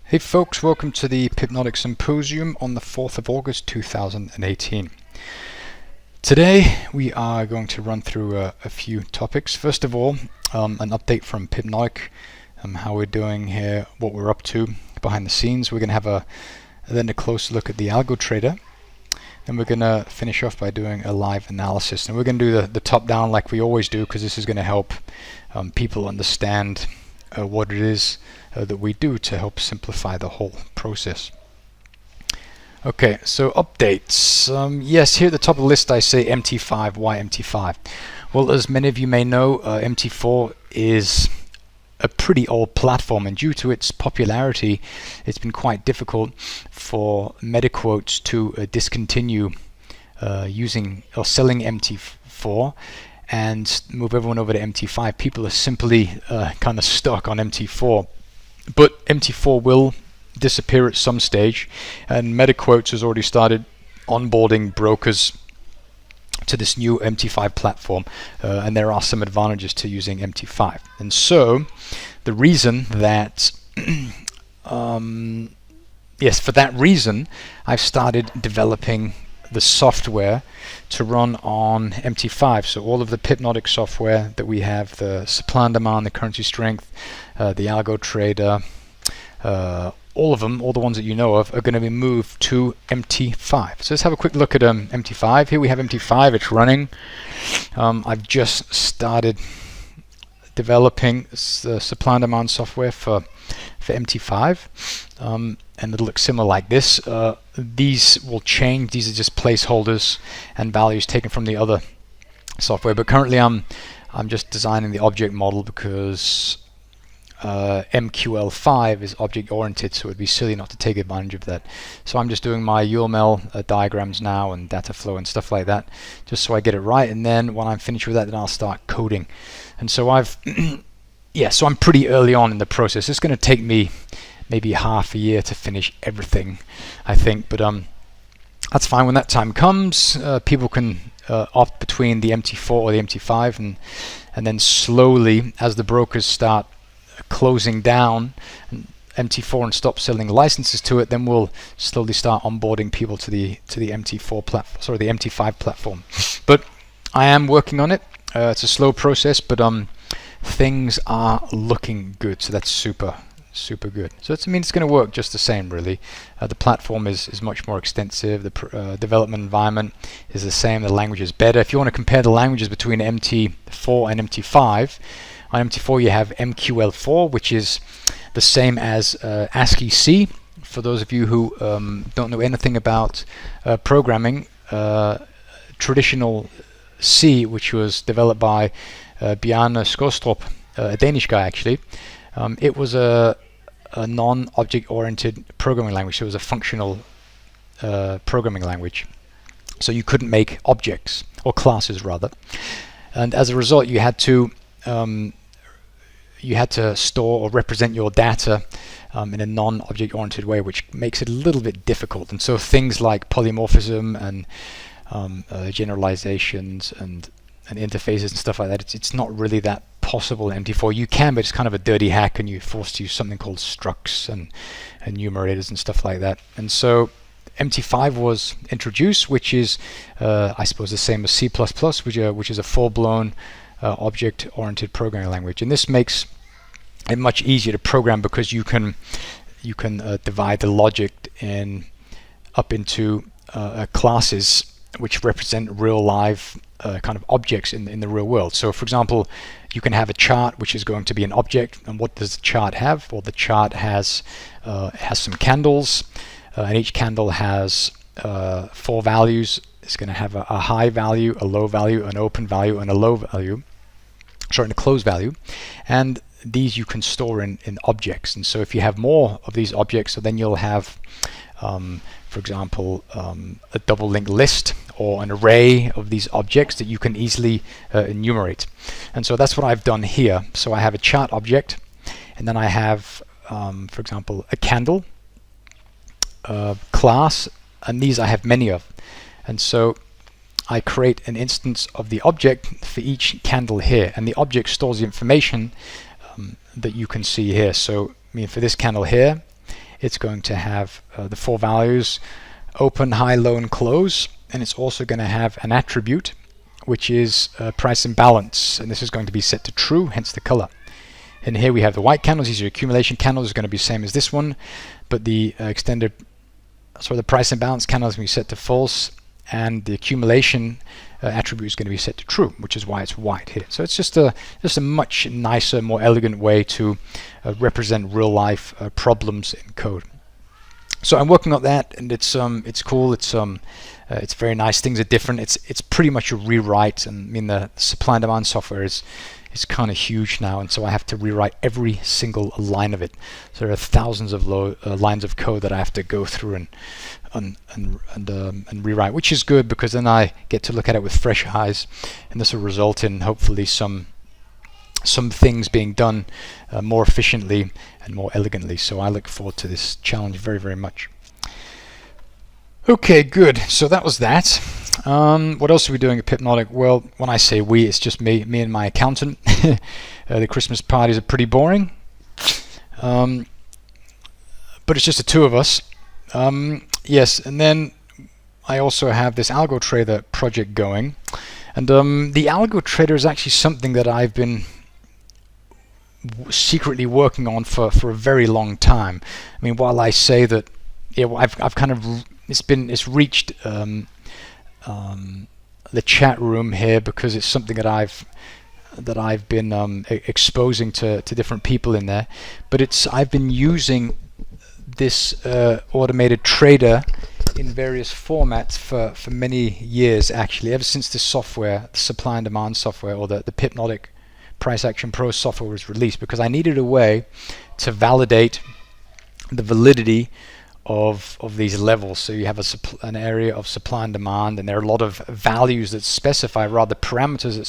Hey folks, welcome to the Pipnotic Symposium on the 4th of August 2018. Today we are going to run through a few topics. First of all, an update from Pipnotic, how we're doing here, what we're up to behind the scenes. We're going to have then a closer look at the Algal Trader. Then we're going to finish off by doing a live analysis. And we're going to do the top down like we always do, because this is going to help people understand what it is that we do to help simplify the whole process. Okay, so updates. Yes, here at the top of the list I say MT5. Why MT5? Well, as many of you may know, MT4 is a pretty old platform, and due to its popularity, it's been quite difficult for MetaQuotes to discontinue using or selling MT4 and move everyone over to MT5. People are simply kind of stuck on MT4. But MT4 will disappear at some stage, and MetaQuotes has already started onboarding brokers to this new MT5 platform, and there are some advantages to using MT5. And so the reason that yes, for that reason I've started developing the software to run on MT5. So all of the Pipnotic software that we have, the supply and demand, the currency strength, the Algal Trader, all of them, all the ones that you know of, are going to be moved to MT5. So let's have a quick look at MT5. Here we have MT5, it's running. I've just started developing the supply and demand software for MT5, and it'll look similar like this. These will change. These are just placeholders and values taken from the other software, but currently I'm just designing the object model because MQL5 is object oriented, so it'd be silly not to take advantage of that. So I'm just doing my UML diagrams now and data flow and stuff like that, just so I get it right, and then when I'm finished with that, then I'll start coding. And so I've yeah, so I'm pretty early on in the process. It's going to take me maybe half a year to finish everything, I think, but that's fine. When that time comes, people can opt between the MT4 or the MT5, and then slowly, as the brokers start closing down MT4 and stop selling licenses to it, then we'll slowly start onboarding people to the MT4 platform, sorry, the MT5 platform. But I am working on it. It's a slow process, but things are looking good, so that's super good. So I mean, it's going to work just the same, really. The platform is much more extensive. The development environment is the same. The language is better. If you want to compare the languages between MT4 and MT5, on MT4 you have MQL4, which is the same as ASCII C. For those of you who don't know anything about programming, traditional C, which was developed by Bjarne Skostrup, a Danish guy actually, it was a non-object oriented programming language. So it was a functional programming language. So you couldn't make objects, or classes rather, and as a result you had to store or represent your data in a non-object oriented way, which makes it a little bit difficult. And so things like polymorphism and generalizations and interfaces and stuff like that, it's not really that possible in MT4. You can, but it's kind of a dirty hack, and you're forced to use something called structs and enumerators and stuff like that. And so MT5 was introduced, which is I suppose the same as C++, which is a full-blown object-oriented programming language. And this makes it much easier to program, because you can divide the logic up into classes which represent real live kind of objects in the real world. So for example, you can have a chart which is going to be an object, and what does the chart have? Well, the chart has some candles, and each candle has 4 values. It's going to have a high value, a low value, an open value, and a low value, sorry, and a closed value. And these you can store in objects. And so if you have more of these objects, so then you'll have for example, a double linked list or an array of these objects that you can easily enumerate. And so that's what I've done here. So I have a chart object, and then I have, for example, a candle class, and these I have many of. And so I create an instance of the object for each candle here, and the object stores the information that you can see here. So I mean, for this candle here, it's going to have the 4 values: open, high, low, and close. And it's also going to have an attribute, which is price imbalance, and this is going to be set to true, hence the color. And here we have the white candles. These are accumulation candles. Is going to be the same as this one, but the the price imbalance candle is going to be set to false, and the accumulation attribute is going to be set to true, which is why it's white here. So it's just a much nicer, more elegant way to represent real life problems in code. So I'm working on that, and it's cool. It's very nice. Things are different. It's pretty much a rewrite, and I mean the supply and demand software is kind of huge now, and so I have to rewrite every single line of it. So there are thousands of lines of code that I have to go through and rewrite, which is good because then I get to look at it with fresh eyes, and this will result in hopefully some things being done more efficiently and more elegantly. So I look forward to this challenge very, very much. Okay, good. So that was that. What else are we doing at Pipnotic? Well, when I say we, it's just me and my accountant. The Christmas parties are pretty boring, but it's just the two of us. Yes, and then I also have this Algal Trader project going, and the Algal Trader is actually something that I've been secretly working on for a very long time. I mean, while I say that, yeah, well, I've kind of it's reached the chat room here because it's something that I've been exposing to different people in there. But I've been using this automated trader in various formats for many years, actually, ever since this software, the supply and demand software, or the Pipnotic Price Action Pro software was released, because I needed a way to validate the validity of these levels. So you have an area of supply and demand, and there are a lot of values that specify, rather parameters that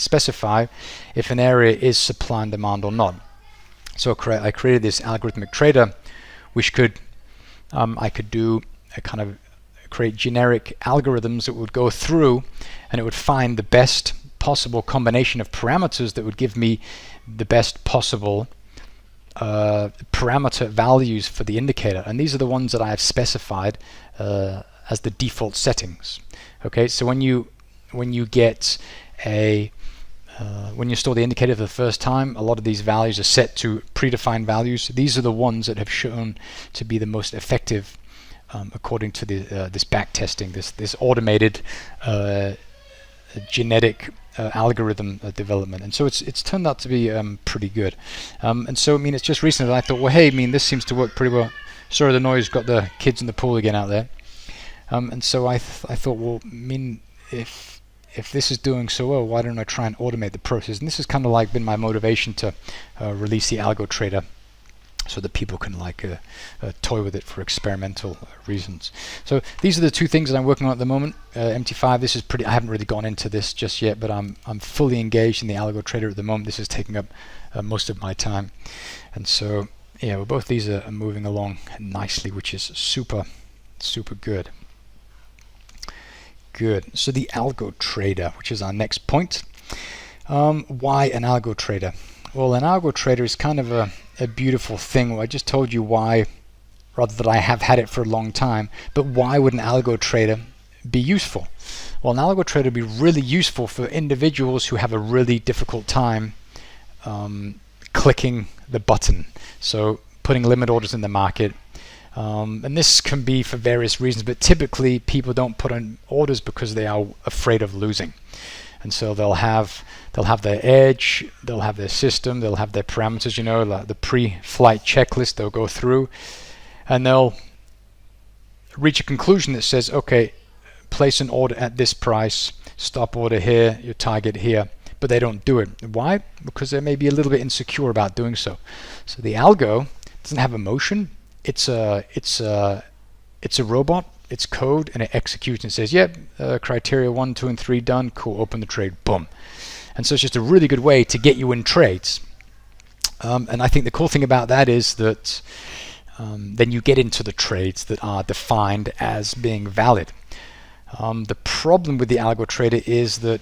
specify if an area is supply and demand or not. So I created this algorithmic trader, which I could do a kind of create generic algorithms that would go through, and it would find the best possible combination of parameters that would give me the best possible parameter values for the indicator, and these are the ones that I have specified as the default settings. Okay, so when you get when you store the indicator for the first time, a lot of these values are set to predefined values. These are the ones that have shown to be the most effective according to this back testing, this automated genetic algorithm development, and so it's turned out to be pretty good. And so I mean, it's just recently that I thought, well, hey, I mean, this seems to work pretty well. Sorry, the noise, got the kids in the pool again out there. And so I thought, well, I mean, if this is doing so well, why don't I try and automate the process? And this has kind of like been my motivation to release the Algal Trader, so that people can like toy with it for experimental reasons. So these are the two things that I'm working on at the moment. MT5, this is pretty, I haven't really gone into this just yet, but I'm fully engaged in the Algal Trader at the moment. This is taking up most of my time. And so, yeah, well, both these are moving along nicely, which is super, super good. Good. So the Algal Trader, which is our next point. Why an Algal Trader? Well, an Algal Trader is kind of a beautiful thing. Well, I just told you why, rather that I have had it for a long time, but why would an Algal Trader be useful? Well, an Algal Trader would be really useful for individuals who have a really difficult time clicking the button. So putting limit orders in the market. And this can be for various reasons, but typically people don't put on orders because they are afraid of losing. And so they'll have their edge, they'll have their system, they'll have their parameters, you know, like the pre-flight checklist they'll go through, and they'll reach a conclusion that says, okay, place an order at this price, stop order here, your target here, but they don't do it. Why? Because they may be a little bit insecure about doing so. So the algo doesn't have emotion. It's a robot. It's code, and it executes and says, yep, criteria 1, 2, and 3 done. Cool, open the trade, boom. And so it's just a really good way to get you in trades. And I think the cool thing about that is that then you get into the trades that are defined as being valid. The problem with the Algal Trader is that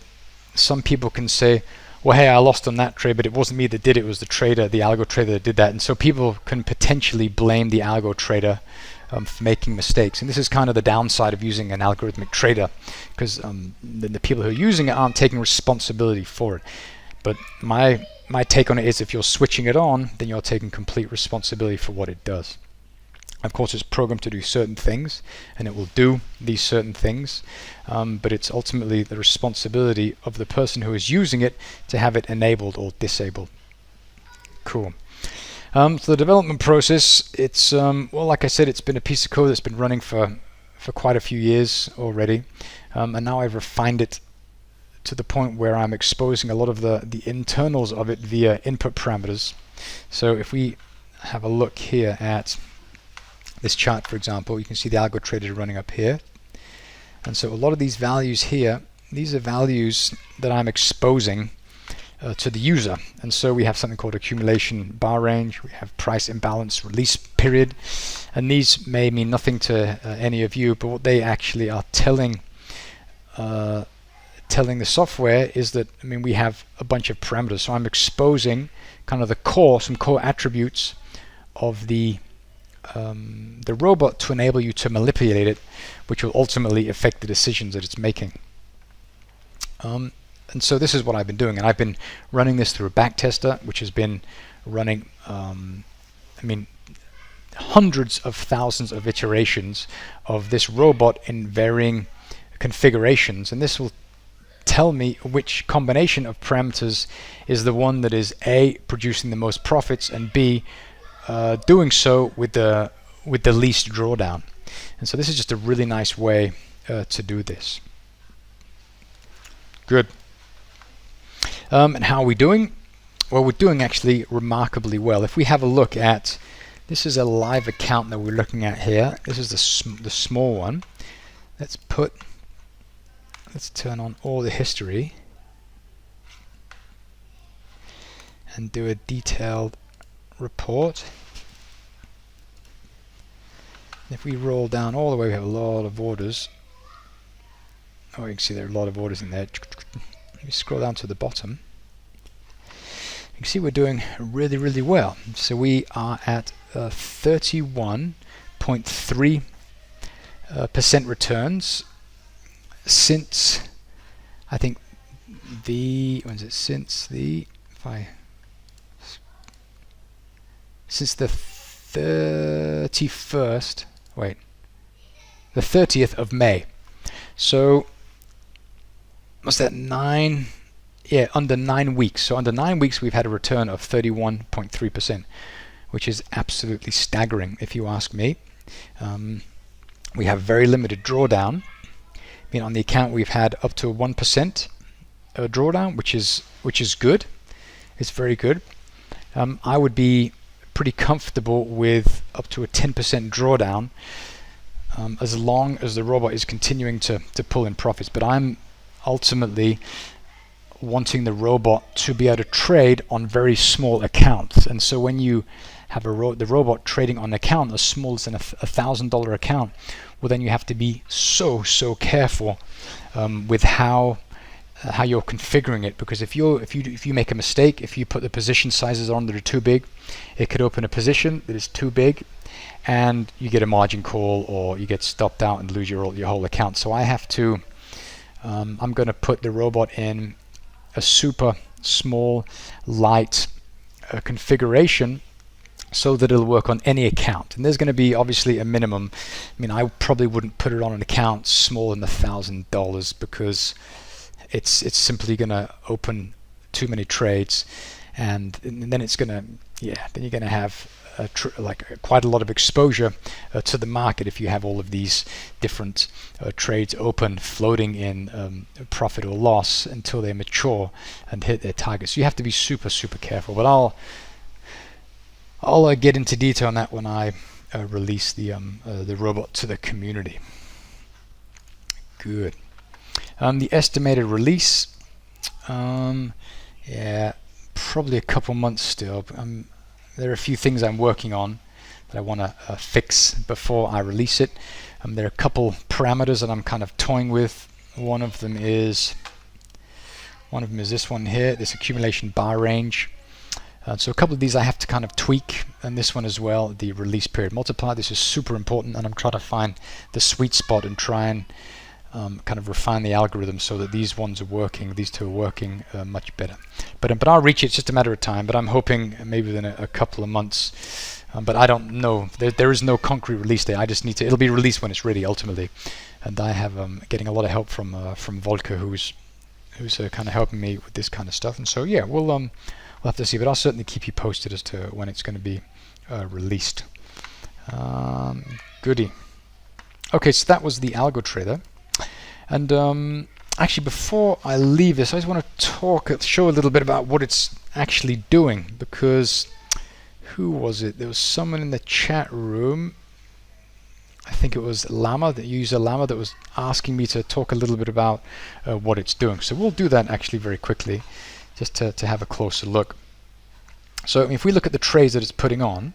some people can say, well, hey, I lost on that trade, but it wasn't me that did it. It was the trader, the algo trader that did that. And so people can potentially blame the algo trader for making mistakes. And this is kind of the downside of using an algorithmic trader, because the people who are using it aren't taking responsibility for it. But my take on it is, if you're switching it on, then you're taking complete responsibility for what it does. Of course, it's programmed to do certain things, and it will do these certain things, but it's ultimately the responsibility of the person who is using it to have it enabled or disabled. Cool. So the development process, it's well, like I said, it's been a piece of code that's been running for quite a few years already, and now I've refined it to the point where I'm exposing a lot of the internals of it via input parameters. So if we have a look here at this chart, for example, you can see the Algal Trader running up here. And so a lot of these values here, these are values that I'm exposing to the user. And so we have something called accumulation bar range, we have price imbalance release period, and these may mean nothing to any of you, but what they actually are telling the software is that, I mean, we have a bunch of parameters. So I'm exposing kind of some core attributes of the robot to enable you to manipulate it, which will ultimately affect the decisions that it's making. And so this is what I've been doing, and I've been running this through a backtester, which has been running, I mean, hundreds of thousands of iterations of this robot in varying configurations, and this will tell me which combination of parameters is the one that is A, producing the most profits, and B, doing so with the least drawdown. And so this is just a really nice way to do this. Good. And how are we doing? Well, we're doing actually remarkably well. If we have a look at, this is a live account that we're looking at here. This is the small one. Let's turn on all the history and do a detailed report. If we roll down all the way, we have a lot of orders. Oh, you can see there are a lot of orders in there. If we scroll down to the bottom, you can see we're doing really, really well. So we are at 31.3% returns since, I think, since the 31st, the 30th of May. So what's that, under 9 weeks. So under 9 weeks we've had a return of 31.3%, which is absolutely staggering if you ask me. We have very limited drawdown. I mean, on the account we've had up to a 1% drawdown, which is good. It's very good. I would be pretty comfortable with up to a 10% drawdown, as long as the robot is continuing to pull in profits. But I'm ultimately wanting the robot to be able to trade on very small accounts. And so when you have the robot trading on an account as small as a $1,000 account, well, then you have to be so careful with how you're configuring it, because if you make a mistake, if you put the position sizes on that are too big, it could open a position that is too big, and you get a margin call, or you get stopped out and lose your whole account. So I have to, I'm going to put the robot in a super small, light configuration, so that it'll work on any account. And there's going to be obviously a minimum. I mean, I probably wouldn't put it on an account smaller than $1,000, because it's simply going to open too many trades, and then it's going to, then you're going to have quite a lot of exposure to the market if you have all of these different trades open, floating in profit or loss until they mature and hit their targets. So you have to be super careful. But I'll get into detail on that when I release the robot to the community. Good. The estimated release, probably a couple months still. There are a few things I'm working on that I want to fix before I release it. There are a couple parameters that I'm kind of toying with. One of them is One of them is this one here, this accumulation bar range. So a couple of these I have to kind of tweak, and this one as well, the release period multiplier. This is super important, and I'm trying to find the sweet spot and try and kind of refine the algorithm so that these ones are working, these two are working much better. But I'll reach it, it's just a matter of time, but I'm hoping maybe within a couple of months. But I don't know, there is no concrete release date. I just need to, it'll be released when it's ready ultimately. And I have getting a lot of help from Volker, who's kind of helping me with this kind of stuff. And so yeah, we'll have to see, but I'll certainly keep you posted as to when it's going to be released. Goody. Okay, so that was the Algal Trader. And actually, before I leave this, I just want to show a little bit about what it's actually doing, because who was it? There was someone in the chat room, I think it was Llama, the user Llama, that was asking me to talk a little bit about what it's doing. So we'll do that actually very quickly, just to have a closer look. So if we look at the trades that it's putting on,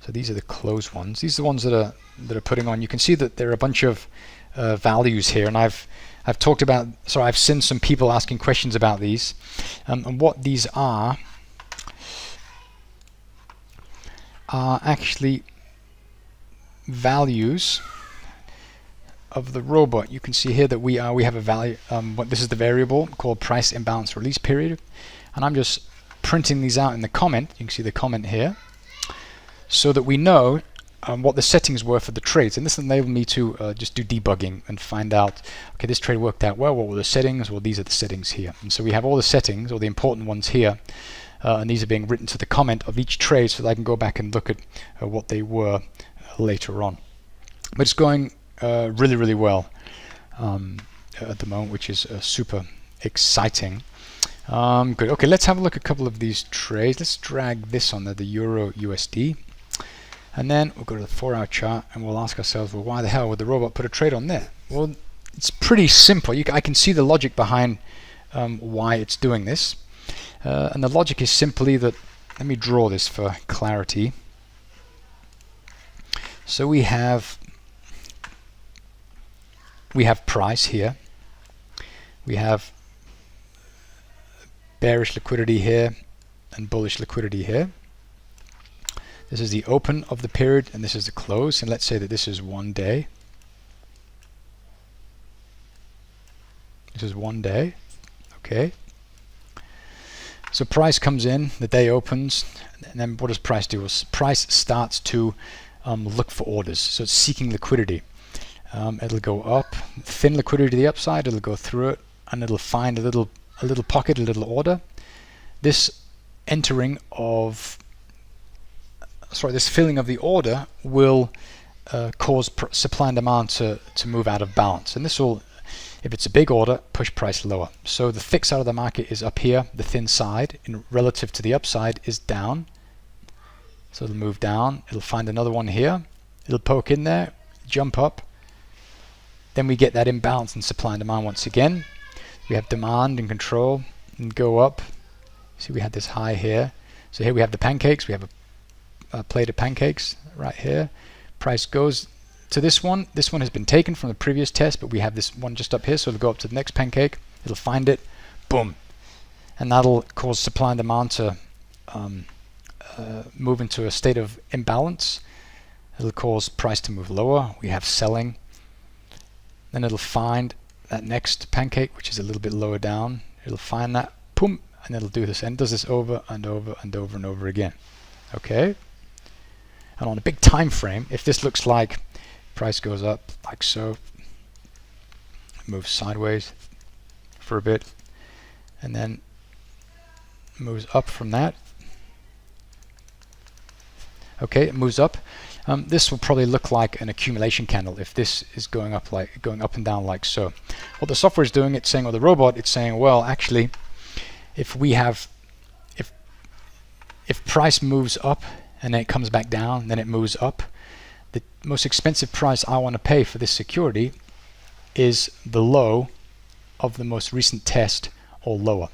so these are the closed ones. These are the ones that are putting on. You can see that there are a bunch of values here, and I've talked about. So I've seen some people asking questions about these, and what these are actually values of the robot. You can see here that we have a value. This is the variable called price imbalance release period, and I'm just printing these out in the comment. You can see the comment here, so that we know what the settings were for the trades, and this enabled me to just do debugging and find out, okay, this trade worked out well, what were the settings? Well, these are the settings here. And so we have all the settings, or the important ones here, and these are being written to the comment of each trade so that I can go back and look at what they were later on. But it's going really, really well at the moment, which is super exciting. Good. Okay, let's have a look at a couple of these trades. Let's drag this on there, the Euro USD. And then we'll go to the 4-hour chart and we'll ask ourselves, well, why the hell would the robot put a trade on there? Well, it's pretty simple. I can see the logic behind why it's doing this. And the logic is simply that, let me draw this for clarity. So we have price here. We have bearish liquidity here and bullish liquidity here. This is the open of the period and this is the close, and let's say that this is 1 day. This is 1 day. Okay. So price comes in, the day opens, and then what does price do? Well, price starts to look for orders. So it's seeking liquidity. It'll go up, thin liquidity to the upside, it'll go through it, and it'll find a little pocket, a little order. This entering of this filling of the order will cause supply and demand to move out of balance, and this will, if it's a big order, push price lower. So the thick side of the market is up here, the thin side in relative to the upside is down. So it'll move down, it'll find another one here, it'll poke in there, jump up. Then we get that imbalance in supply and demand once again. We have demand and control and go up. See, we had this high here. So here we have the pancakes, we have a plate of pancakes right here. Price goes to this one. This one has been taken from the previous test, but we have this one just up here, so it'll go up to the next pancake, it'll find it, boom, and that'll cause supply and demand to move into a state of imbalance. It'll cause price to move lower. We have selling. Then it'll find that next pancake, which is a little bit lower down. It'll find that, boom, and it'll do this, and it does this over and over and over and over again. Okay. And on a big time frame, if this looks like price goes up like so, moves sideways for a bit, and then moves up from that. Okay, it moves up. This will probably look like an accumulation candle if this is going up and down like so. What the software is doing, it's saying, or the robot, it's saying, well, actually, if price moves up and then it comes back down, then it moves up, the most expensive price I want to pay for this security is the low of the most recent test or lower.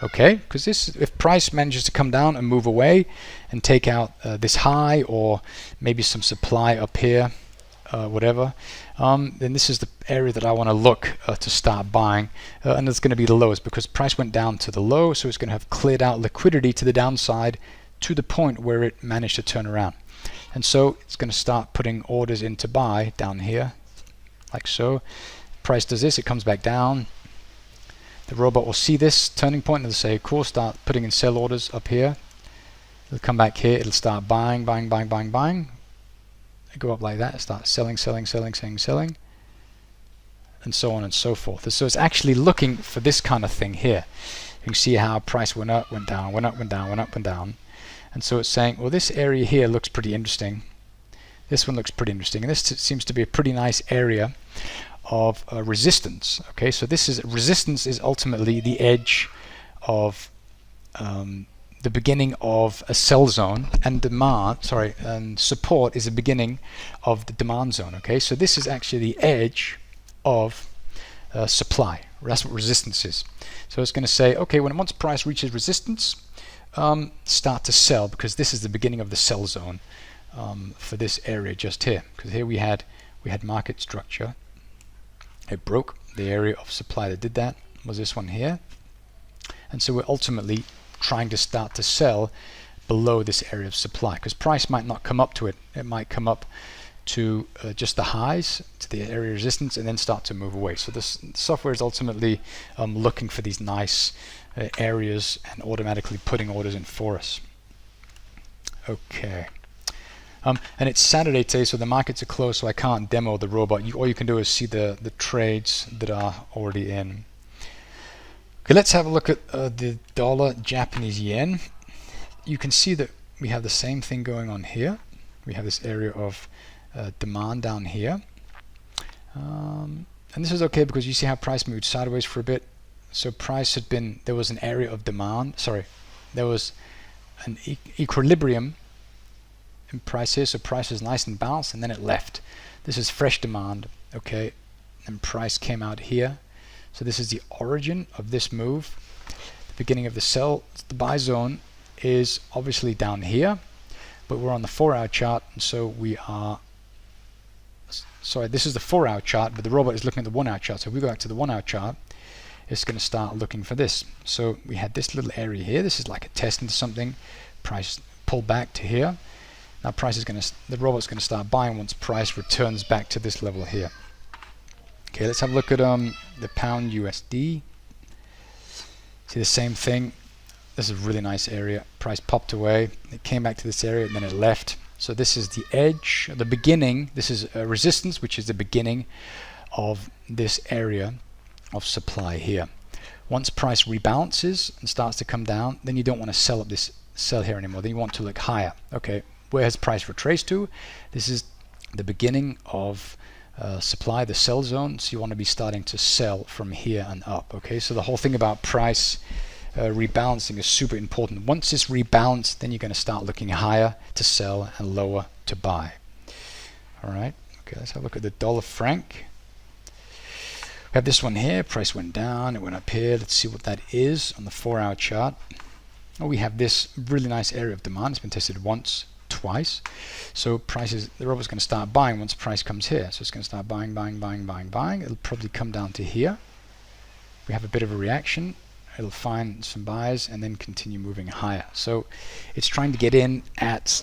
Okay, because if price manages to come down and move away and take out this high or maybe some supply up here whatever, then this is the area that I want to look to start buying, and it's going to be the lowest because price went down to the low, so it's going to have cleared out liquidity to the downside to the point where it managed to turn around. And so it's going to start putting orders in to buy down here, like so. Price does this, it comes back down. The robot will see this turning point and it'll say, cool, start putting in sell orders up here. It'll come back here, it'll start buying, buying, buying, buying, buying. Go up like that, start selling, selling, selling, selling, selling, and so on and so forth. So it's actually looking for this kind of thing here. You can see how price went up, went down, went up, went down, went up, and down. And so it's saying, well, this area here looks pretty interesting. This one looks pretty interesting, and this seems to be a pretty nice area of resistance. Okay, so this is resistance is ultimately the edge of the beginning of a sell zone, and and support is the beginning of the demand zone. Okay, so this is actually the edge of supply. That's what resistance is. So it's going to say, okay, once price reaches resistance, start to sell, because this is the beginning of the sell zone for this area just here. Because here we had market structure. It broke. The area of supply that did that was this one here, and so we're ultimately trying to start to sell below this area of supply, because price might not come up to it. It might come up to just the highs, to the area of resistance, and then start to move away. So this software is ultimately looking for these nice areas and automatically putting orders in for us. Okay. And it's Saturday today, so the markets are closed, so I can't demo the robot. All you can do is see the trades that are already in. Okay, let's have a look at the dollar Japanese yen. You can see that we have the same thing going on here. We have this area of demand down here. And this is okay because you see how price moved sideways for a bit. So price had been, there was an area of demand, there was an equilibrium in price here, so price was nice and balanced, and then it left. This is fresh demand, okay, and price came out here. So this is the origin of this move. The beginning of the sell, the buy zone is obviously down here, but we're on the 4-hour chart, and so we are, sorry, this is the 4-hour chart, but the robot is looking at the 1-hour chart. So if we go back to the 1-hour chart, it's going to start looking for this. So we had this little area here. This is like a test into something. Price pulled back to here. Now price is going to, the robot's going to start buying once price returns back to this level here. Okay, let's have a look at the pound USD. See the same thing. This is a really nice area. Price popped away. It came back to this area and then it left. So this is the edge, the beginning. This is a resistance, which is the beginning of this area of supply here. Once price rebalances and starts to come down, then you don't want to sell here anymore. Then you want to look higher. Okay, where has price retraced to? This is the beginning of supply, the sell zone. So you want to be starting to sell from here and up. Okay, so the whole thing about price rebalancing is super important. Once it's rebalanced, then you're going to start looking higher to sell and lower to buy. All right. Okay, let's have a look at the dollar franc. We have this one here. Price went down. It went up here. Let's see what that is on the 4-hour chart. Oh, we have this really nice area of demand. It's been tested once, twice. So the robot's going to start buying once price comes here. So it's going to start buying, buying, buying, buying, buying. It'll probably come down to here. We have a bit of a reaction. It'll find some buys and then continue moving higher. So it's trying to get in at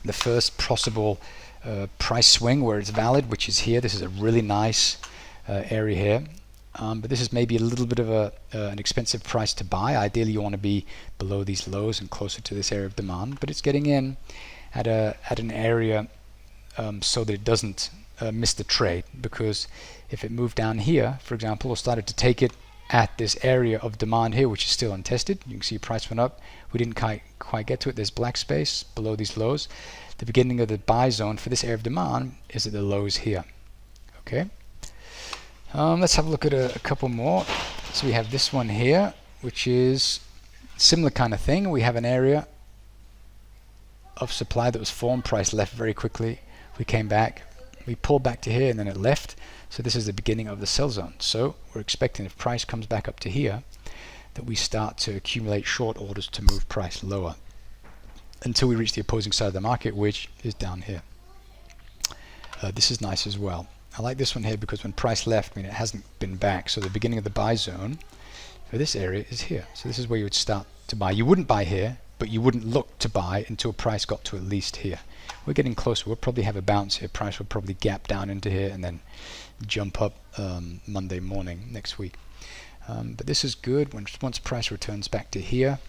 the first possible price swing where it's valid, which is here. This is a really nice area here. But this is maybe a little bit of an expensive price to buy. Ideally, you want to be below these lows and closer to this area of demand. But it's getting in at an area so that it doesn't miss the trade. Because if it moved down here, for example, or started to take it at this area of demand here, which is still untested, you can see price went up. We didn't quite get to it. There's black space below these lows. The beginning of the buy zone for this area of demand is at the lows here. Okay. Let's have a look at a couple more. So we have this one here, which is similar kind of thing. We have an area of supply that was formed. Price left very quickly. We came back. We pulled back to here and then it left. So this is the beginning of the sell zone. So we're expecting if price comes back up to here, that we start to accumulate short orders to move price lower until we reach the opposing side of the market, which is down here. This is nice as well. I like this one here because when price left, it hasn't been back. So the beginning of the buy zone for this area is here. So this is where you would start to buy. You wouldn't buy here, but you wouldn't look to buy until price got to at least here. We're getting closer. We'll probably have a bounce here. Price will probably gap down into here and then jump up Monday morning next week. But this is good. Once price returns back to here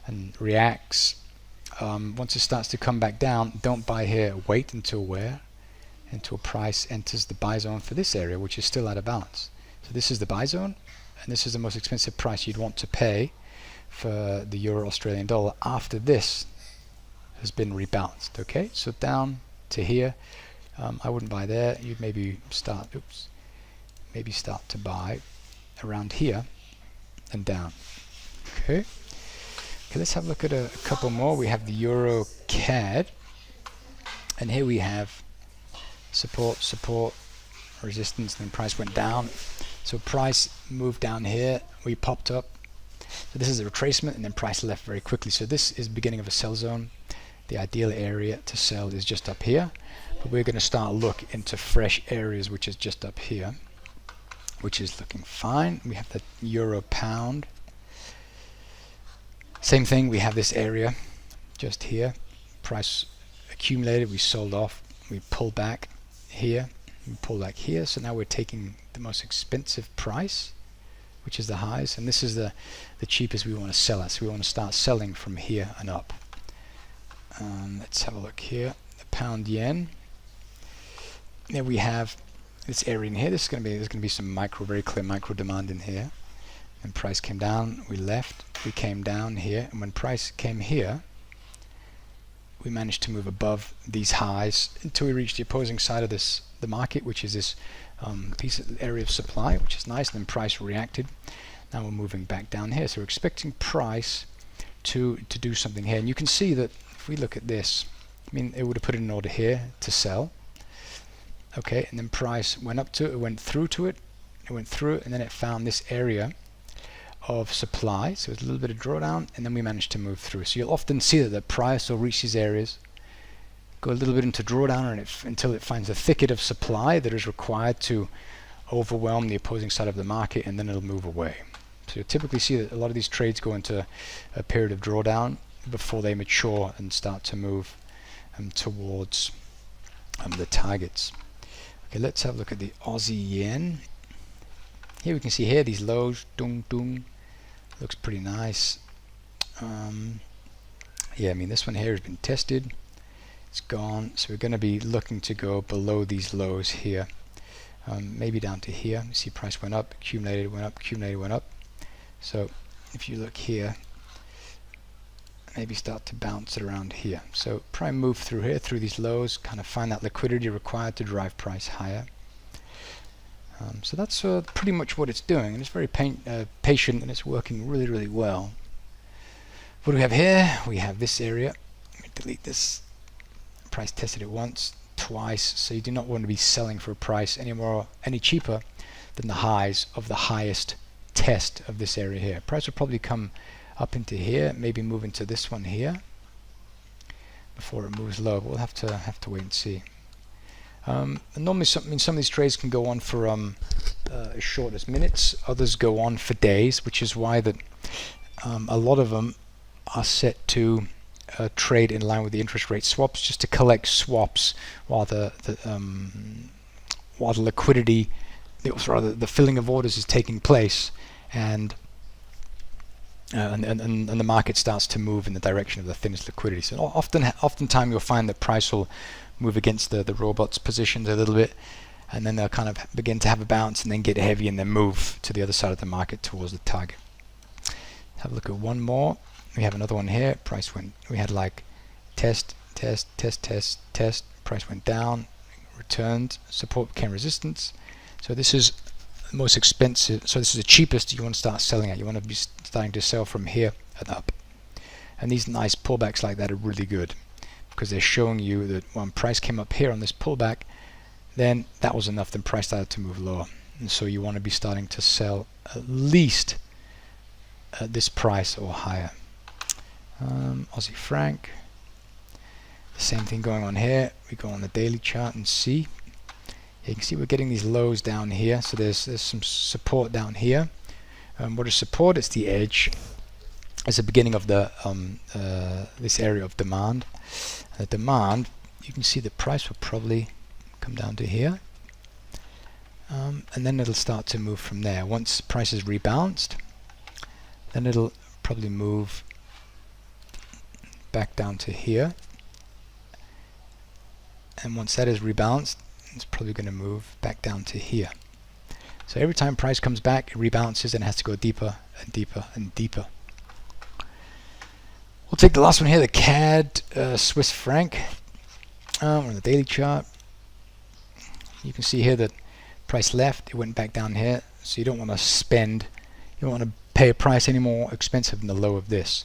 and reacts, once it starts to come back down, don't buy here. Wait until where? Until price enters the buy zone for this area, which is still out of balance. So this is the buy zone, and this is the most expensive price you'd want to pay for the euro Australian dollar after this has been rebalanced. Okay, so down to here, I wouldn't buy there. You'd maybe start to buy around here and down. Okay, let's have a look at a couple more. We have the EURCAD, and here we have support, resistance, and then price went down. So price moved down here, we popped up. So this is a retracement, and then price left very quickly. So this is the beginning of a sell zone. The ideal area to sell is just up here, but we're going to start look into fresh areas, which is just up here, which is looking fine. We have the euro pound. Same thing, we have this area just here. Price accumulated, we sold off, we pulled back here, we pulled back here. So now we're taking the most expensive price, which is the highs, and this is the cheapest we want to sell at. So we want to start selling from here and up. Let's have a look here. The pound yen. There we have this area in here. There's going to be some very clear micro demand in here. And price came down, we left, we came down here, and when price came here, we managed to move above these highs until we reached the opposing side of the market, which is this area of supply, which is nice. And then price reacted. Now we're moving back down here, so we're expecting price to do something here. And you can see that if we look at this, it would have put it in order here to sell. Okay, and then price went up to it, went through it, and then it found this area of supply. So it's a little bit of drawdown, and then we managed to move through. So you'll often see that the price will reach these areas, go a little bit into drawdown, until it finds a thicket of supply that is required to overwhelm the opposing side of the market, and then it'll move away. So you'll typically see that a lot of these trades go into a period of drawdown before they mature and start to move towards the targets. Okay, let's have a look at the Aussie yen. Here we can see these lows, dung dung, looks pretty nice. Yeah, this one here has been tested, it's gone, so we're going to be looking to go below these lows here, maybe down to here. You see price went up, accumulated, went up, accumulated, went up. So if you look here, maybe start to bounce it around here. So probably move through here, through these lows, kind of find that liquidity required to drive price higher. So that's pretty much what it's doing, and it's very patient, and it's working really, really well. What do we have here? We have this area. Let me delete this. Price tested it once, twice, so you do not want to be selling for a price any cheaper than the highs of the highest test of this area here. Price will probably come up into here, maybe move into this one here before it moves low. We'll have to wait and see. And normally, some of these trades can go on for as short as minutes. Others go on for days, which is why that a lot of them are set to trade in line with the interest rate swaps, just to collect swaps while the liquidity, the filling of orders is taking place, and the market starts to move in the direction of the thinnest liquidity. So oftentimes you'll find that price will move against the robots' positions a little bit, and then they'll kind of begin to have a bounce and then get heavy and then move to the other side of the market towards the target. Have a look at one more. We have another one here. Price went, we had like test, price went down, returned, support became resistance. So this is the most expensive, so this is the cheapest you want to start selling at. You want to be starting to sell from here and up. And these nice pullbacks like that are really good, because they're showing you that when price came up here on this pullback, then that was enough, then price started to move lower. And so you want to be starting to sell at least at this price or higher. Aussie franc, the same thing going on here. We go on the daily chart and see You can see we're getting these lows down here, so there's some support down here. What is support? It's the edge. It's the beginning of the this area of demand. The demand, you can see the price will probably come down to here, and then it'll start to move from there. Once price is rebalanced, then it'll probably move back down to here, and once that is rebalanced, it's probably going to move back down to here. So every time price comes back, it rebalances and it has to go deeper and deeper and deeper. We'll take the last one here, the CAD Swiss franc. On the daily chart, you can see here that price left, it went back down here. So you don't want to spend, you don't want to pay a price any more expensive than the low of this.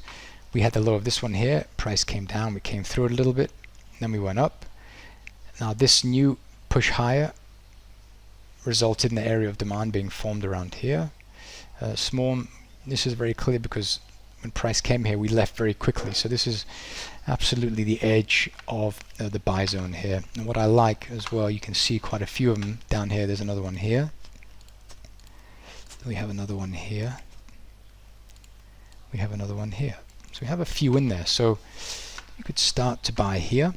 We had the low of this one here, price came down, we came through it a little bit, then we went up. Now this new push higher resulted in the area of demand being formed around here. This is very clear because when price came here, we left very quickly. So this is absolutely the edge of the buy zone here. And what I like as well, you can see quite a few of them down here. There's another one here. We have another one here. We have another one here. So we have a few in there. So you could start to buy here.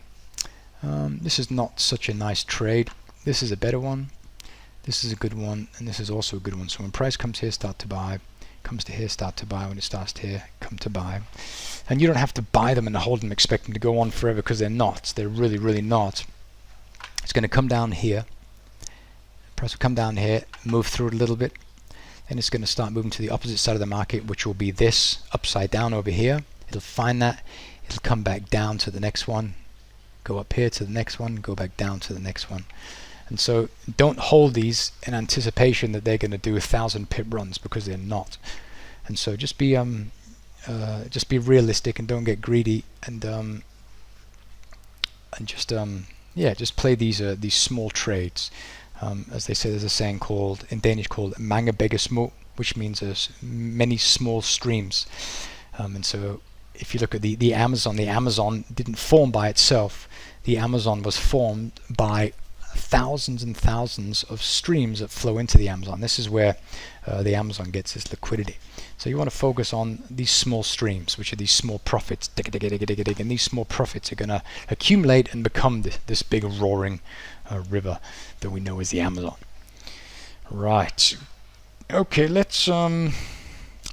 This is not such a nice trade. This is a better one. This is a good one, and this is also a good one. So when price comes here, start to buy. Comes to here, start to buy. When it starts to here, come to buy. And you don't have to buy them and hold them, expect them to go on forever, because they're not. They're really, really not. It's going to come down here. Price will come down here, move through it a little bit. Then it's going to start moving to the opposite side of the market, which will be this upside down over here. It'll find that. It'll come back down to the next one. Go up here to the next one. Go back down to the next one. And so don't hold these in anticipation that they're going to do 1,000 pip runs, because they're not. And so just be realistic and don't get greedy, and just play these small trades. As they say, there's a saying called in Danish called "mange begge små," which means there's many small streams. And so if you look at the Amazon didn't form by itself. The Amazon was formed by thousands and thousands of streams that flow into the Amazon. This is where the Amazon gets its liquidity. So you want to focus on these small streams, which are these small profits. And these small profits are going to accumulate and become this big roaring river that we know as the Amazon. Right. Okay, let's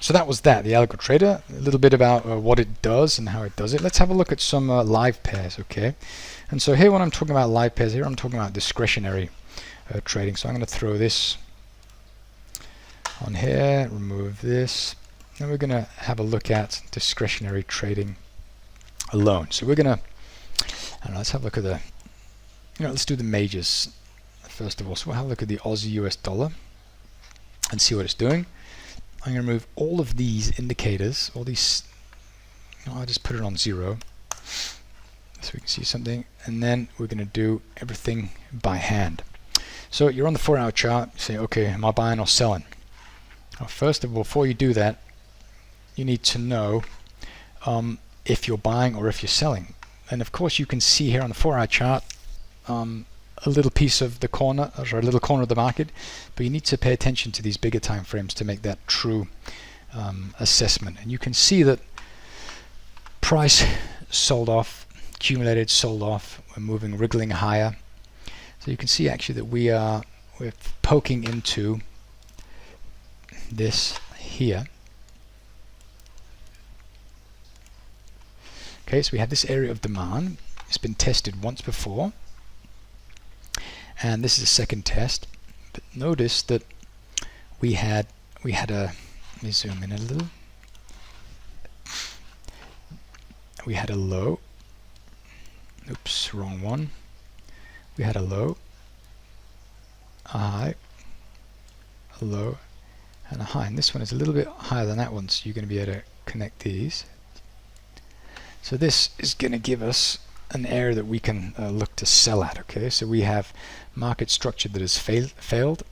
so that was the Algal Trader. A little bit about what it does and how it does it. Let's have a look at some live pairs, okay? And so here when I'm talking about live pairs, here I'm talking about discretionary trading. So I'm going to throw this on here, remove this, and we're going to have a look at discretionary trading alone. So we're going to, let's have a look at let's do the majors first of all. So we'll have a look at the Aussie US dollar and see what it's doing. I'm going to remove all of these indicators, all these, I'll just put it on 0 so we can see something, and then we're going to do everything by hand. So you're on the 4-hour chart, you say, okay, am I buying or selling? Well, first of all, before you do that, you need to know if you're buying or if you're selling. And of course you can see here on the 4-hour chart a little piece of the corner, or a little corner of the market, but you need to pay attention to these bigger time frames to make that true assessment. And you can see that price sold off, accumulated, sold off, we're moving, wriggling higher. So you can see actually that we're poking into this here. Okay, so we have this area of demand. It's been tested once before, and this is a second test. But notice that we had a, let me zoom in a little. We had a low. Oops, wrong one. We had a low, a high, a low, and a high. And this one is a little bit higher than that one, so you're going to be able to connect these. So this is going to give us an area that we can look to sell at. Okay, so we have market structure that has failed,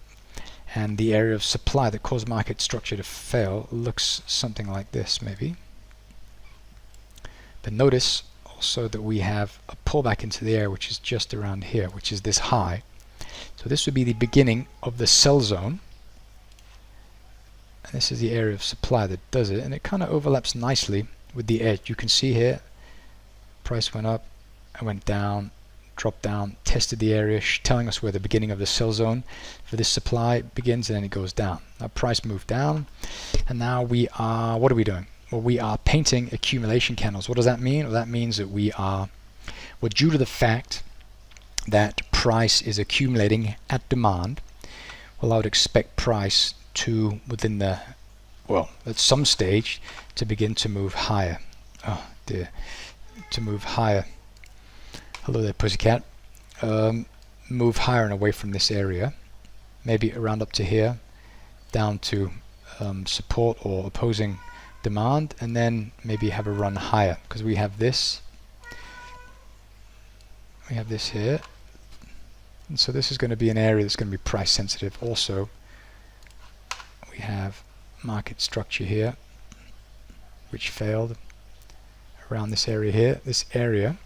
and the area of supply that caused market structure to fail looks something like this, maybe. But notice also that we have a pullback into the area, which is just around here, which is this high. So this would be the beginning of the sell zone. And this is the area of supply that does it, and it kind of overlaps nicely with the edge. You can see here, price went up, and went down, dropped down, tested the area, telling us where the beginning of the sell zone for this supply begins, and then it goes down. Now price moved down, and now we are, what are we doing? Well, we are painting accumulation candles. What does that mean? Well, that means that we are, well, due to the fact that price is accumulating at demand, well, I would expect price to, within the, well, at some stage, to begin to move higher. Oh dear, to move higher. Hello there, pussycat. Move higher and away from this area, maybe around up to here, down to support or opposing demand, and then maybe have a run higher, because we have this here, and so this is going to be an area that's going to be price sensitive. Also, we have market structure here, which failed around this area here. This area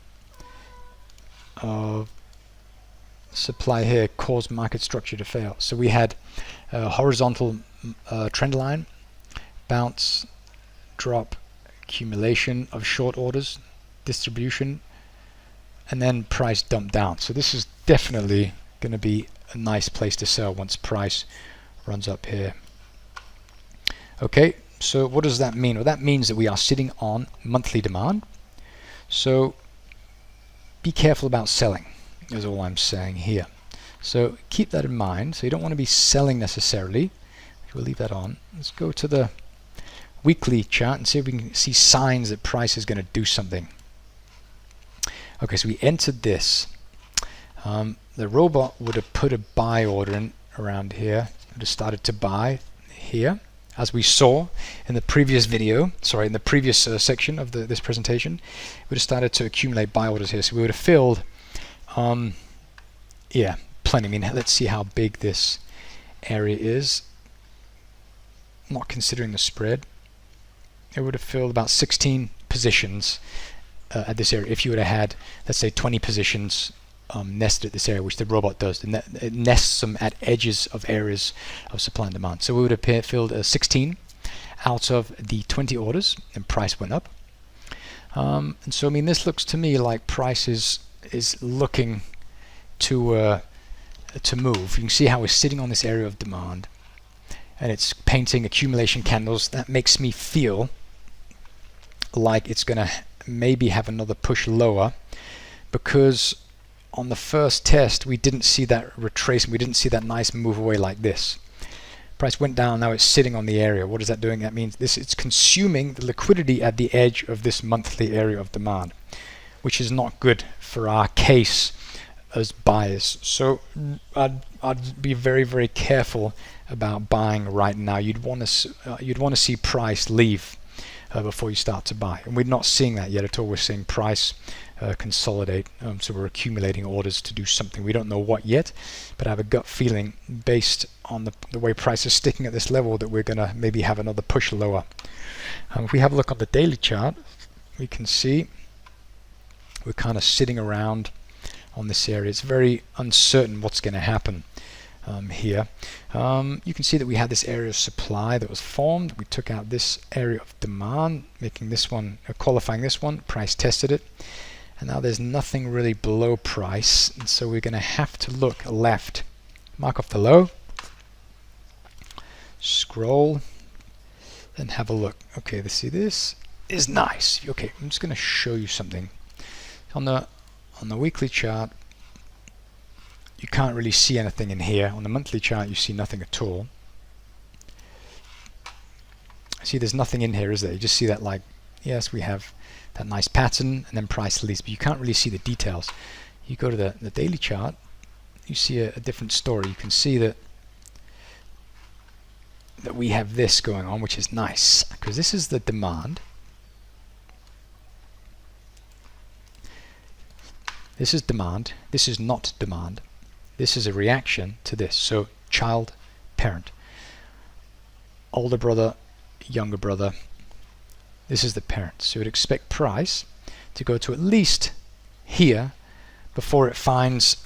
of supply here caused market structure to fail. So we had a horizontal trend line, bounce, drop, accumulation of short orders, distribution, and then price dumped down. So this is definitely going to be a nice place to sell once price runs up here. Okay, so what does that mean? Well, that means that we are sitting on monthly demand. So be careful about selling, is all I'm saying here. So keep that in mind. So you don't want to be selling necessarily. We'll leave that on. Let's go to the weekly chart and see if we can see signs that price is going to do something. Okay, so we entered this. The robot would have put a buy order in around here. It would have started to buy here, as we saw in the previous video, sorry, in the previous section of this presentation. It would have started to accumulate buy orders here. So we would have filled, yeah, plenty. I mean, let's see how big this area is. Not considering the spread. It would have filled about 16 positions at this area if you would have had, let's say, 20 positions nested at this area, which the robot does. And it nests them at edges of areas of supply and demand. So we would have filled 16 out of the 20 orders, and price went up. And so, I mean, this looks to me like price is looking to move. You can see how we're sitting on this area of demand, and it's painting accumulation candles. That makes me feel like it's going to maybe have another push lower, because on the first test we didn't see that retracement, we didn't see that nice move away like this. Price went down, now it's sitting on the area. What is that doing? That means it's consuming the liquidity at the edge of this monthly area of demand, which is not good for our case as buyers. So I'd be very, very careful about buying right now. You'd want to see price leave before you start to buy, and we're not seeing that yet at all. We're seeing price consolidate, so we're accumulating orders to do something. We don't know what yet, but I have a gut feeling based on the way price is sticking at this level that we're going to maybe have another push lower. If we have a look on the daily chart, we can see we're kind of sitting around on this area. It's very uncertain what's going to happen here. You can see that we had this area of supply that was formed. We took out this area of demand, making this one, qualifying this one. Price tested it, and now there's nothing really below price, and so we're going to have to look left, mark off the low, scroll, and have a look. Okay, see, this is nice. Okay, I'm just going to show you something. On the weekly chart, you can't really see anything in here. On the monthly chart, you see nothing at all. See, there's nothing in here, is there? You just see that, like, yes, we have that nice pattern, and then price leads, but you can't really see the details. You go to the daily chart, you see a different story. You can see that we have this going on, which is nice, because this is the demand. This is demand. This is not demand. This is a reaction to this. So child, parent, older brother, younger brother. This is the parent. So you'd expect price to go to at least here before it finds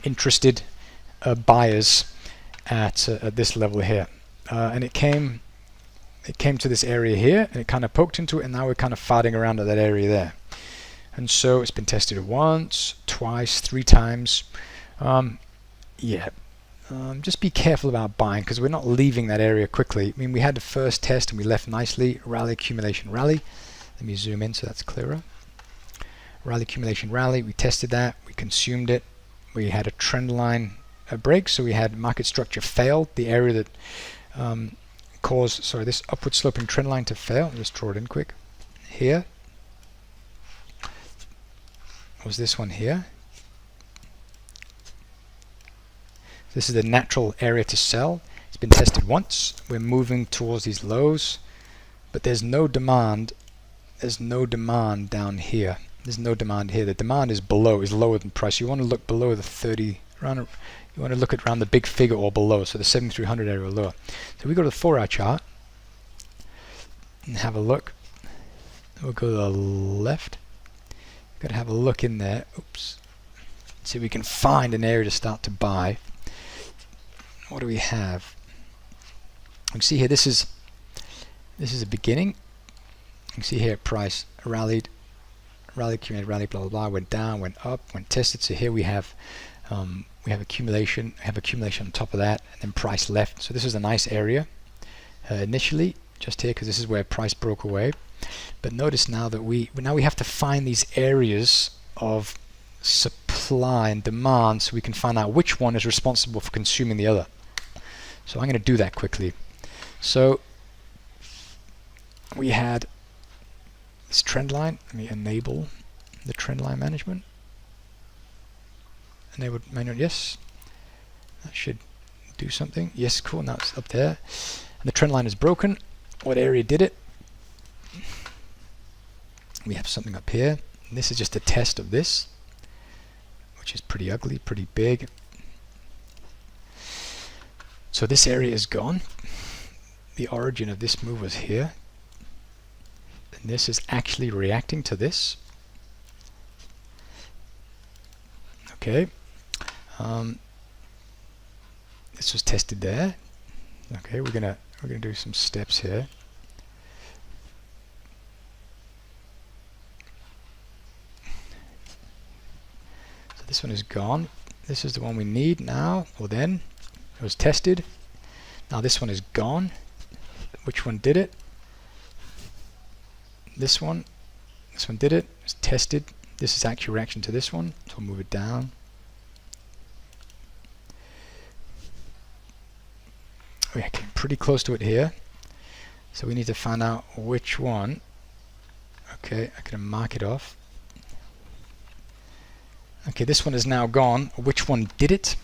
interested buyers at this level here, and it came to this area here, and it kind of poked into it, and now we're kind of farting around at that area there. And so it's been tested once, twice, 3 times. Just be careful about buying, because we're not leaving that area quickly. I mean, we had the first test and we left nicely. Rally, accumulation, rally. Let me zoom in so that's clearer. Rally, accumulation, rally. We tested that. We consumed it. We had a trend line break, so we had market structure failed. The area that caused, this upward sloping trend line to fail. I'll just draw it in quick. Here was this one here. This is the natural area to sell. It's been tested once. We're moving towards these lows, but there's no demand. There's no demand down here. There's no demand here. The demand is lower than price. You want to look below the 30. You want to look at around the big figure or below, so the 7300 area or lower. So we go to the 4-hour chart and have a look. We'll go to the left. Got to have a look in there. Oops. See if we can find an area to start to buy. What do we have? You can see here, this is a beginning. You can see here price rallied, accumulated, rallied, blah blah blah, went down, went up, went tested. So here we have accumulation, on top of that, and then price left. So this is a nice area initially, just here, because this is where price broke away. But notice now that we have to find these areas of supply and demand, so we can find out which one is responsible for consuming the other. So I'm going to do that quickly. So we had this trend line. Let me enable the trend line management. Enabled manual, yes. That should do something. Yes, cool. Now it's up there. And the trend line is broken. What area did it? We have something up here. And this is just a test of this, which is pretty ugly, pretty big. So this area is gone. The origin of this move was here. And this is actually reacting to this. Okay. This was tested there. Okay, we're gonna do some steps here. So this one is gone. This is the one we need now, or then. It was tested. Now this one is gone. Which one did it? This one. This one did it. It's tested. This is actual reaction to this one, so we'll move it down. We came pretty close to it here, so we need to find out which one. Okay, I'm going to mark it off. Okay, this one is now gone. Which one did it?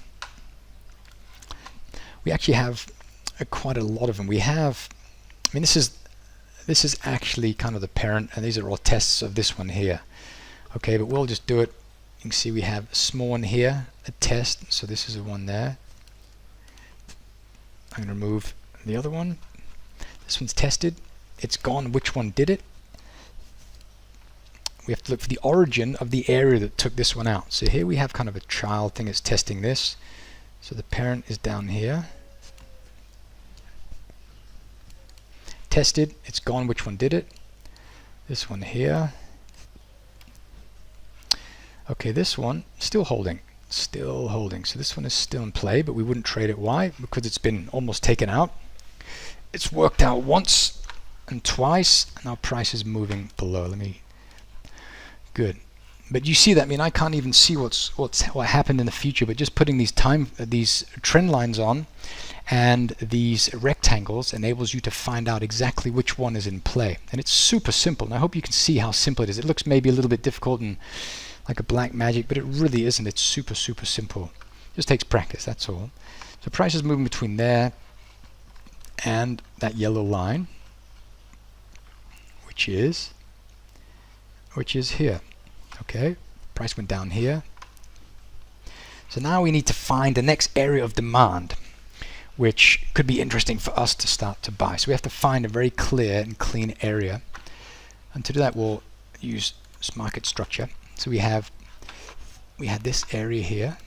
We actually have quite a lot of them. We have, I mean, this is actually kind of the parent, and these are all tests of this one here. Okay, but we'll just do it. You can see we have a small one here, a test. So this is the one there. I'm going to remove the other one. This one's tested. It's gone. Which one did it? We have to look for the origin of the area that took this one out. So here we have kind of a child thing that's testing this. So the parent is down here. Tested. It's gone. Which one did it? This one here. Okay, this one still holding. Still holding. So this one is still in play, but we wouldn't trade it. Why? Because it's been almost taken out. It's worked out once and twice, and our price is moving below. Good. But you see that, I mean, I can't even see what happened in the future, but just putting these trend lines on and these rectangles enables you to find out exactly which one is in play. And it's super simple. And I hope you can see how simple it is. It looks maybe a little bit difficult and like a black magic, but it really isn't. It's super, super simple. It just takes practice, that's all. So price is moving between there and that yellow line, which is here. Okay, price went down here. So now we need to find the next area of demand, which could be interesting for us to start to buy. So we have to find a very clear and clean area. And to do that, we'll use market structure. So we had this area here.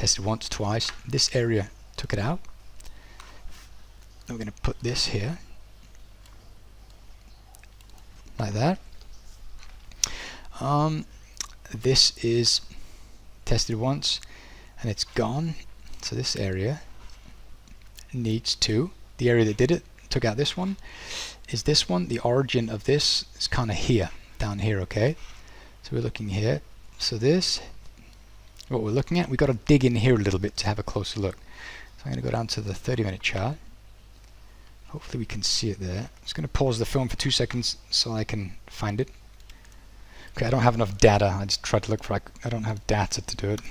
tested once, twice. This area took it out. Then we're going to put this here, like that. This is tested once and it's gone. So this area needs to, the area that did it, took out this one, is this one. The origin of this is kind of here, down here, okay? So we're looking here. So this, what we're looking at, we've got to dig in here a little bit to have a closer look. So I'm going to go down to the 30-minute chart. Hopefully we can see it there. I'm just going to pause the film for 2 seconds so I can find it. Okay, I don't have enough data. I just tried to look for, I don't have data to do it.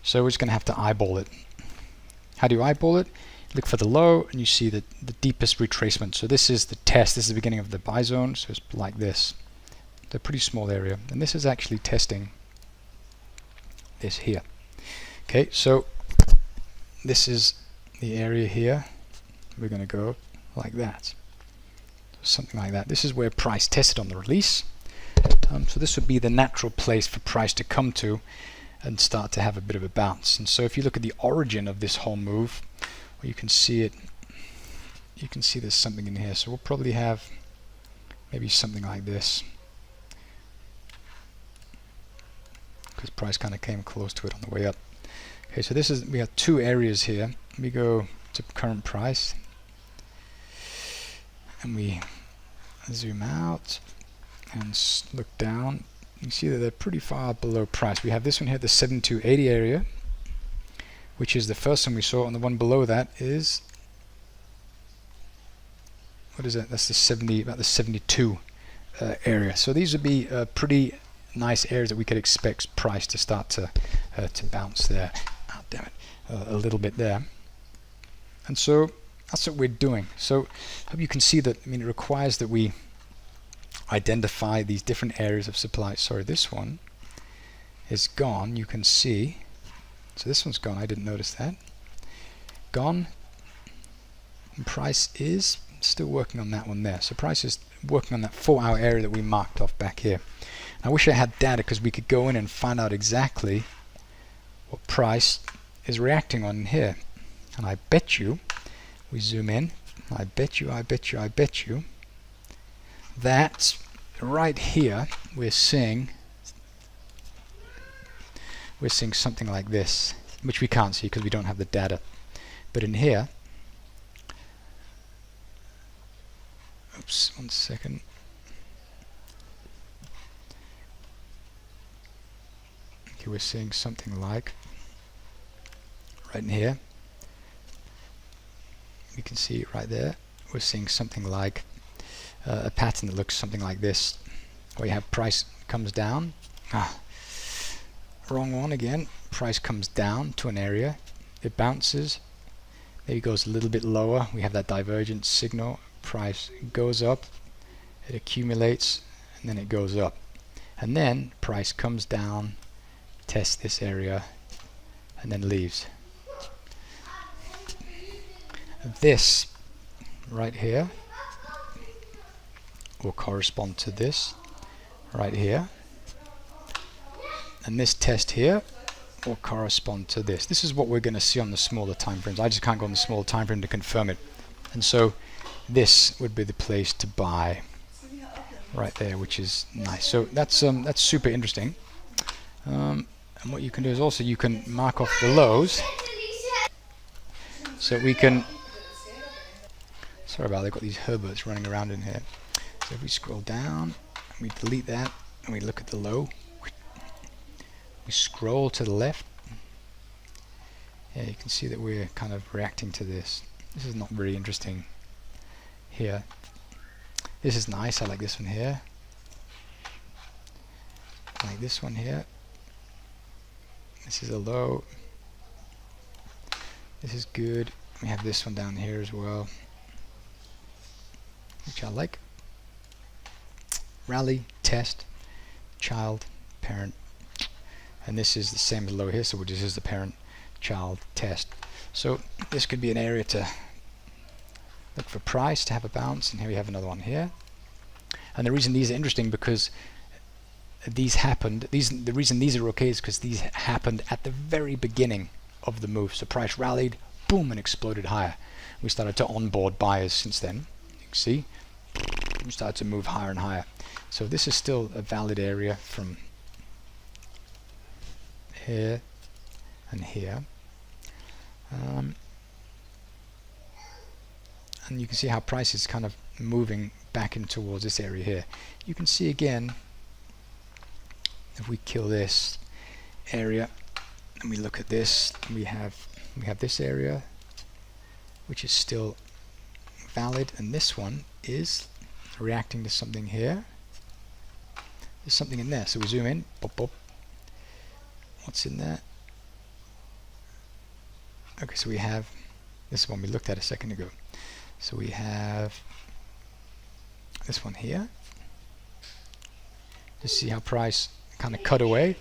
So we're just going to have to eyeball it. How do you eyeball it? Look for the low and you see the deepest retracement. So this is the test. This is the beginning of the buy zone. So it's like this. It's a pretty small area. And this is actually testing this here. Okay, so this is the area here. We're going to go like that. Something like that. This is where price tested on the release. So this would be the natural place for price to come to and start to have a bit of a bounce. And so if you look at the origin of this whole move, well, you can see it. You can see there's something in here. So we'll probably have maybe something like this, because price kind of came close to it on the way up. Okay, so this is, we have two areas here. We go to current price and we zoom out and look down. You can see that they're pretty far below price. We have this one here, the 7280 area, which is the first one we saw, and the one below that is, what is that? That's the 70, about the 72 area. So these would be pretty nice areas that we could expect price to start to bounce there. Oh, damn it, a little bit there. And so that's what we're doing. So I hope you can see that. I mean, it requires that we identify these different areas of supply. Sorry, this one is gone. You can see. So this one's gone. I didn't notice that. Gone. And price is still working on that one there. So price is working on that 4-hour area that we marked off back here. I wish I had data, because we could go in and find out exactly what price is reacting on here. And I bet you, we zoom in, I bet you that right here we're seeing something like this, which we can't see because we don't have the data. But in here, oops, 1 second. Okay, we're seeing something like right in here. You can see it right there. We're seeing something like a pattern that looks something like this, where you have price comes down. Wrong one again. Price comes down to an area, it bounces, maybe goes a little bit lower. We have that divergence signal. Price goes up, it accumulates, and then it goes up, and then price comes down, tests this area, and then leaves. This right here will correspond to this right here, and this test here will correspond to this. This is what we're going to see on the smaller time frames. I just can't go on the smaller time frame to confirm it, and so this would be the place to buy right there, which is nice. So that's super interesting. And what you can do is also you can mark off the lows, so we can. Sorry about that, I've got these Herberts running around in here. So if we scroll down, and we delete that, and we look at the low, we scroll to the left, yeah, you can see that we're kind of reacting to this. This is not very interesting here. This is nice, I like this one here. I like this one here. This is a low. This is good. We have this one down here as well, which I like. Rally, test, child, parent, and this is the same as low here, so this is the parent, child, test. So this could be an area to look for price to have a bounce, and here we have another one here. And the reason these are interesting, because these happened, the reason these are okay is because these happened at the very beginning of the move. So price rallied, boom, and exploded higher. We started to onboard buyers since then. You can see we started to move higher and higher. So this is still a valid area from here and here. And you can see how price is kind of moving back in towards this area here. You can see again, if we kill this area and we look at this, we have this area which is still valid, and this one is reacting to something here. There's something in there, so we zoom in, pop, pop. What's in there? Okay, so we have this one we looked at a second ago. So we have this one here. Just see how price kind of cut away.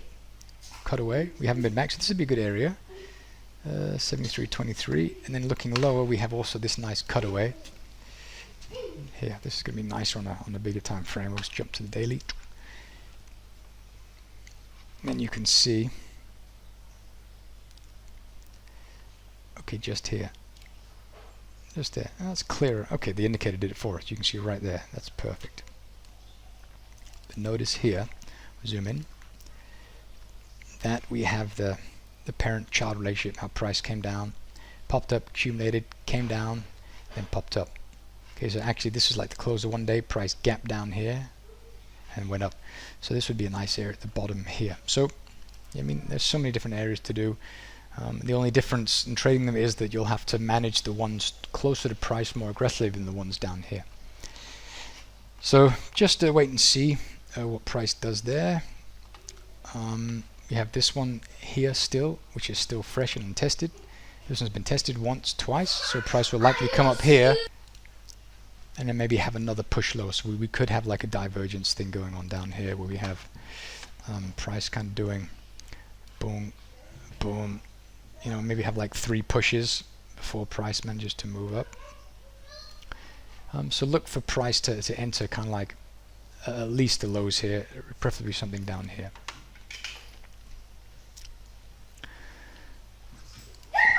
We haven't been back, so this would be a good area. 73.23, and then looking lower, we have also this nice cutaway here. This is going to be nicer on a bigger time frame. Let's jump to the daily. And then you can see, okay, just here. Just there. Oh, that's clearer. Okay, the indicator did it for us. You can see right there. That's perfect. But notice here, zoom in, that we have the parent-child relationship, how price came down, popped up, accumulated, came down, then popped up. Okay, so actually this is like the close of one day, price gapped down here and went up. So this would be a nice area at the bottom here. So, I mean, there's so many different areas to do. The only difference in trading them is that you'll have to manage the ones closer to price more aggressively than the ones down here. So just wait and see what price does there. We have this one here still, which is still fresh and untested. This one's been tested once, twice, so price will likely come up here and then maybe have another push lower. So we could have like a divergence thing going on down here where we have price kind of doing boom, boom, you know, maybe have like 3 pushes before price manages to move up. So look for price to enter kind of like at least the lows here, preferably something down here.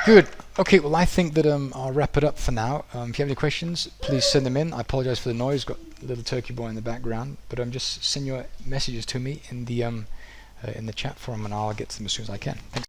Good. Okay, well I think that I'll wrap it up for now. If you have any questions, please send them in. I apologize for the noise, got a little turkey boy in the background, but just send your messages to me in the chat forum and I'll get to them as soon as I can. Thanks.